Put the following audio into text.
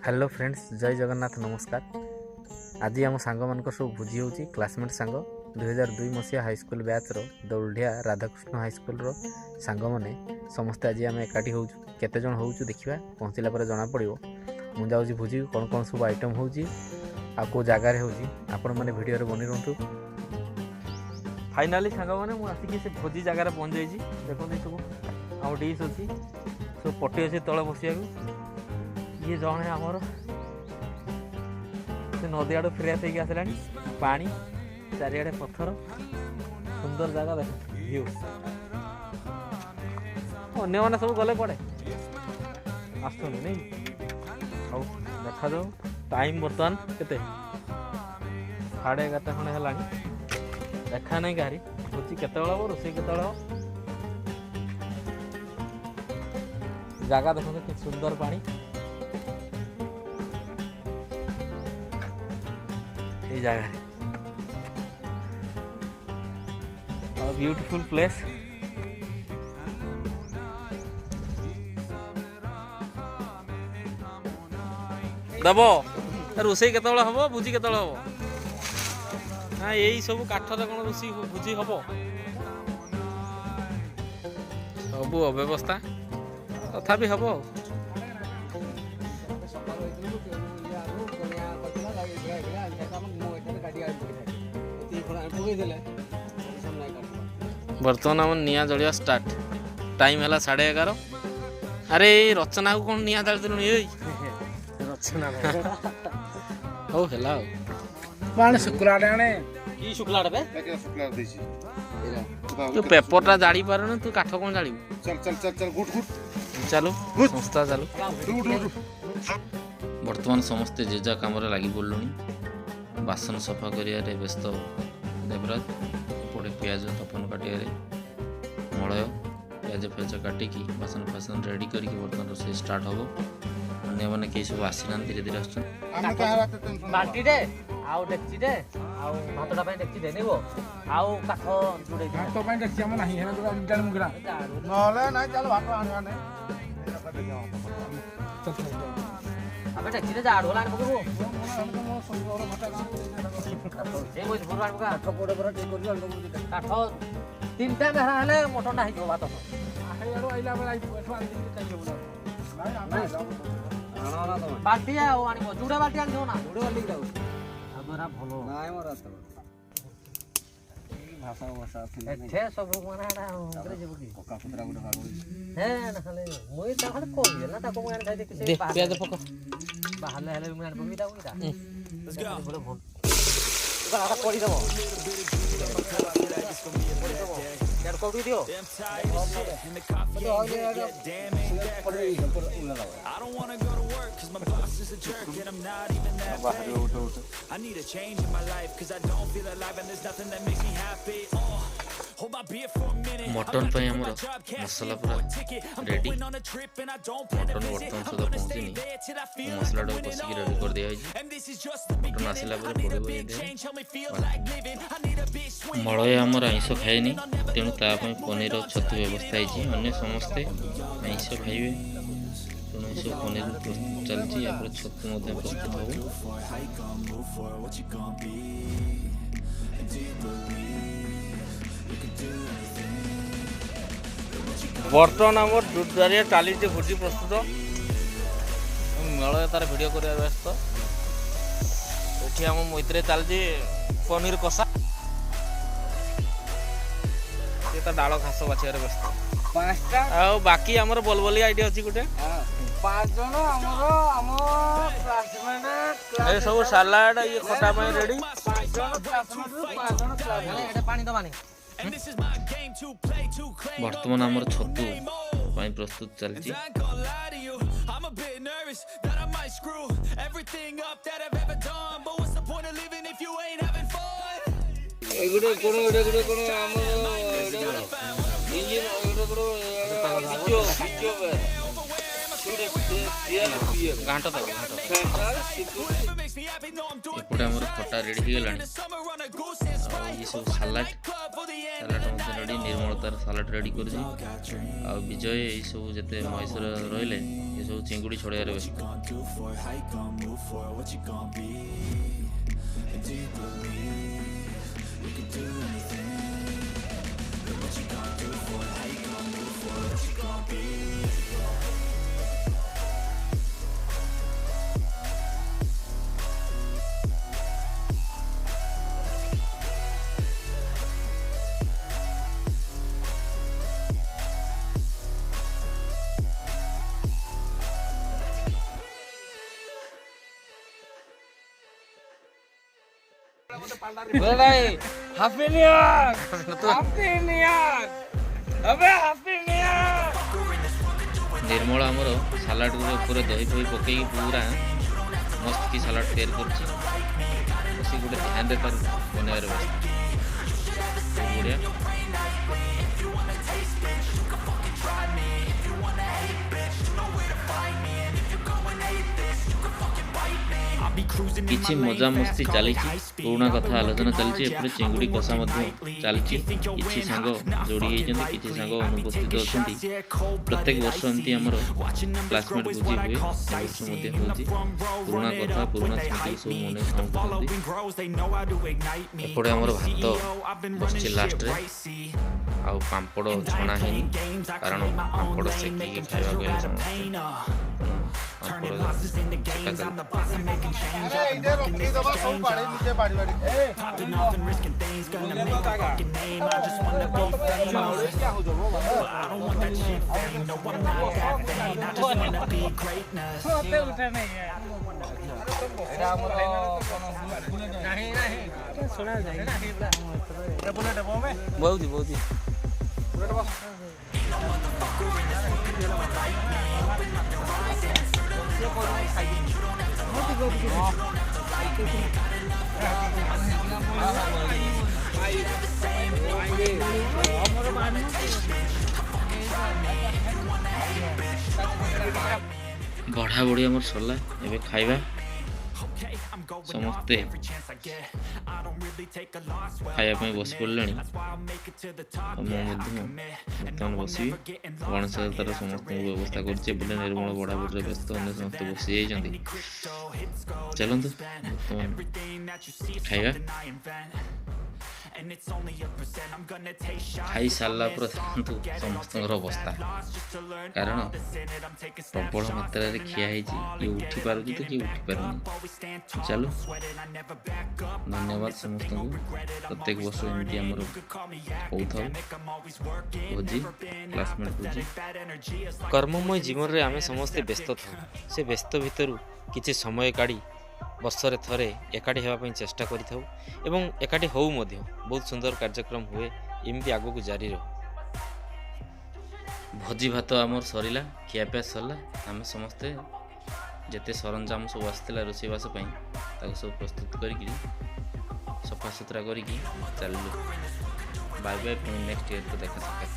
Hello friends, जय जगन्नाथ, नमस्कार। आज आम सांग मान सब भोजी हो क्लासमेट सांग 2002 मसीहा हाईस्कल बैचर दौलढिया राधाकृष्ण हाईस्कल सांग मैंने समस्ते आज आम एकाठी हो केते जण हो देखा पहुँचला पर जना पड़ो। मुझे जाऊँगी भोजी कौन कौन सब आइटम हो जगार आपण मैंने वीडियो बनी रुँ। फाइनाली सांग मैंने मुझे से भोजी जगार पहुँच जाइए। देखते सब आम डिश अच्छी सब पटी अच्छे तले बसिया ये जड़े आमर से नदी आड़ फ्रेश होगी आसला पानी चारिड़े पत्थर सुंदर जगह देख व्यू अन्य मैंने सब गले पड़े आसुन नहीं आउ देखा जाऊ टाइम बर्तमान केते 11:30 खंडे है देखा नहीं गाड़ी बुझी केत रोषे केत जगह देखते कि सुंदर पानी जगह ब्यूटीफुल प्लेस। दब रोषे केत हम भोजी केत हम हाँ यही सब काठ कौन रोषे भोजी हम सब अव्यवस्था तथापि हम बर्तमान आम निया जलिया स्टार्ट टाइम है 11:30। अरे रचना को कौन निया जाल दिलु रचना हो हेला माने शुक्ला डाणे की शुक्ला बे शुक्ला देसी तू पेपरटा जाड़ी पार ना तू काठ कौन जाड़ी चल चल चल चल गुड गुड चलो संस्था चलो। बर्तमान समस्ते जेजा काम लगी पड़लुनी बासन सफा कर व्यस्त देवराज पड़े पियाज तपन काटिया मलय पियाज फियाज काटिकी बासन फासन रेडी करके बर्तमान रोषे स्टार्ट हम अन्य मैंने कई सब आसीना धीरे धीरे बाल्टी रे आउ डेक्ची रे आउ भातटा पे डेक्ची दे नेबो आउ काठ जुड़े दे तो पाइन देखि हम नाही हेना तो इंटर मुगरा नले नाही चल भात आनिया नै अबे डेक्ची रे जाड़ होला पकबो ए मोज भुरवान का काठ कोडे पर ठीक करियो काठ तीनटा मेहरा हेले मटनटा हि जो भात आहे एरो आइला बेला एठो आनि दिले काई बोला नाही बाल्टी आउ आनिबो जुड़े बाल्टी आनि दो ना जुड़े बाल्टी जाऊ हमरा भलो नाही मोर रास्ता भाषा भाषा एठे सब मानाडा करे जेबो की कोका पुत्रा गुडा बागो हे ना खाले मोई ता खाले कोई ना ताको मैं खाइ देखि दे पियाज पक बाहर हेले मैं बमी दा उइदा लेट्स गो बोले भोन का कोड़ी दबो यार कोड़ी दियो मटन पे हमर मसला पूरा रेडी मटन बर्तन सुधा पहुँचनी मसला कषिक रेडी कर दिया मटन आसला मलय आमर आइंस खाएनि तेणु ताप पनीर छतु व्यवस्था है अन्य समस्ते आइंस खाइबे तेणु सब पनीर प्रस्तुत चलती या छतु प्रस्तुत हो बर्तमान आम दुधारिया टालीटी भोजी प्रस्तुत मेल तार भिड कर व्यस्त ये आम मैत्री चलती पनीर कषा डाल घास बाछियार व्यस्त पांचटा आ बाकी आमर बलबली आइडिया अच्छी गोटे पांच जण हमरो क्लासमेट ए सब सलाड ये खटा में रेडी पांच जण क्लासमेट पांच जण क्लासमेट एटा पानी दबानी बर्तमान आमर छतु प्रस्तुत चलती एगुडे कोन हमर इंजिन एगुडे बिजो बिजो ଘାଣ୍ଟ ତାକୁ ଘାଣ୍ଟ ଏପଟେ ଆମର ଖଟା ରେଡ଼ି ହେଇଗଲାଣି ଆଉ ଇଏ ସବୁ ସାଲାଡ଼ ମଧ୍ୟ ରେଡ଼ି ନିର୍ମଳ ତାର ସାଲାଡ଼ ରେଡ଼ି କରୁଛି ଆଉ ବିଜୟ ଏଇସବୁ ଯେତେ ମହେଶ୍ୱର ରହିଲେ ଏସବୁ ଚିଙ୍ଗୁଡ଼ି ଛଡ଼େଇବାରେ ବ୍ୟସ୍ତ। Happy New Year! Happy New Year! Happy New Year! ନିର୍ମଳ ଆମର ସାଲାଡ଼ ଉପରେ ଦହି ଫହି ପକେଇକି ପୁରା ମସ୍ତ କି ସାଲାଡ଼ ତିଆରି କରୁଛି ବସି ଗୋଟେ ଧ୍ୟାନରେ ତାର ବନେଇବାର ବ୍ୟବସ୍ଥା ବଢ଼ିଆ। କିଛି ମଜାମସ୍ତି ଚାଲିଛି, ପୁରୁଣା କଥା ଆଲୋଚନା ଚାଲିଛି, ଏପଟେ ଚିଙ୍ଗୁଡ଼ି କଷା ମଧ୍ୟ ଚାଲିଛି। କିଛି ସାଙ୍ଗ ଯୋଡ଼ି ହେଇଛନ୍ତି, କିଛି ସାଙ୍ଗ ଅନୁପସ୍ଥିତ ଅଛନ୍ତି। ପ୍ରତ୍ୟେକ ବର୍ଷ ଏମିତି ଆମର କ୍ଲାସମେଟ୍ ଭୋଜି ହୁଏ, ଏ ବର୍ଷ ମଧ୍ୟ ହେଉଛି। ପୁରୁଣା କଥା ପୁରୁଣା ସ୍ମୃତି ସବୁ ମନେ ସାଉଁଟୁଛନ୍ତି। ଏପଟେ ଆମର ଭାତ ବସିଛି ଲାଷ୍ଟରେ, ଆଉ ପାମ୍ପଡ଼ ଛଣା ହେଇନି କାରଣ ପାମ୍ପଡ଼ ସେକିକି ଖାଇବାକୁ ହେଲେ ସମସ୍ତେ ବଢ଼ା ବଢ଼ି ଆମର ସରିଲା। ଏବେ ଖାଇବା ସମସ୍ତେ ଖାଇବା ପାଇଁ ବସି ପଡ଼ିଲେଣି। ମୁଁ ମଧ୍ୟ ବର୍ତ୍ତମାନ ବସିବି। ଗଣେଶ ତାର ସମସ୍ତଙ୍କୁ ବ୍ୟବସ୍ଥା କରୁଛି। ଏପଟେ ନିର୍ମଳ ବଢ଼ାବଢ଼ିରେ ବ୍ୟସ୍ତ, ଅନ୍ୟ ସମସ୍ତେ ବସି ଯାଇଛନ୍ତି। ଚାଲନ୍ତୁ ବର୍ତ୍ତମାନ ଖାଇବା। ଖାଇ ସାରିଲା ପରେ ଦେଖନ୍ତୁ ସମସ୍ତଙ୍କର ଅବସ୍ଥା, କାରଣ ପ୍ରବଳ ମାତ୍ରାରେ ଖିଆ ହେଇଛି। କିଏ ଉଠି ପାରୁଛି ତ କିଏ ଉଠି ପାରୁନି। ଚାଲୁ, ଧନ୍ୟବାଦ ସମସ୍ତଙ୍କୁ। ପ୍ରତ୍ୟେକ ବର୍ଷ ଏମିତି ଆମର ହଉଥାଉ ଭୋଜି, କ୍ଲାସମେଟ୍ ଭୋଜି। କର୍ମମୟ ଜୀବନରେ ଆମେ ସମସ୍ତେ ବ୍ୟସ୍ତ ଥାଉ। ସେ ବ୍ୟସ୍ତ ଭିତରୁ କିଛି ସମୟ କାଢ଼ି ବର୍ଷରେ ଥରେ ଏକାଠି ହେବା ପାଇଁ ଚେଷ୍ଟା କରିଥାଉ ଏବଂ ଏକାଠି ହଉ ମଧ୍ୟ। ବହୁତ ସୁନ୍ଦର କାର୍ଯ୍ୟକ୍ରମ ହୁଏ, ଏମିତି ଆଗକୁ ଜାରି ରହୁ। ଭୋଜି ଭାତ ଆମର ସରିଲା, ଖିଆପିଆ ସରିଲା। ଆମେ ସମସ୍ତେ ଯେତେ ସରଞ୍ଜାମ ସବୁ ଆସିଥିଲା ରୋଷେଇବାସ ପାଇଁ ତାକୁ ସବୁ ପ୍ରସ୍ତୁତ କରିକି ସଫାସୁତୁରା କରିକି ଚାଲିଲୁ। ବାଏ ବାଏ, ପୁଣି ନେକ୍ସଟ ଇୟରକୁ ଦେଖା ସାକ୍ଷାତ।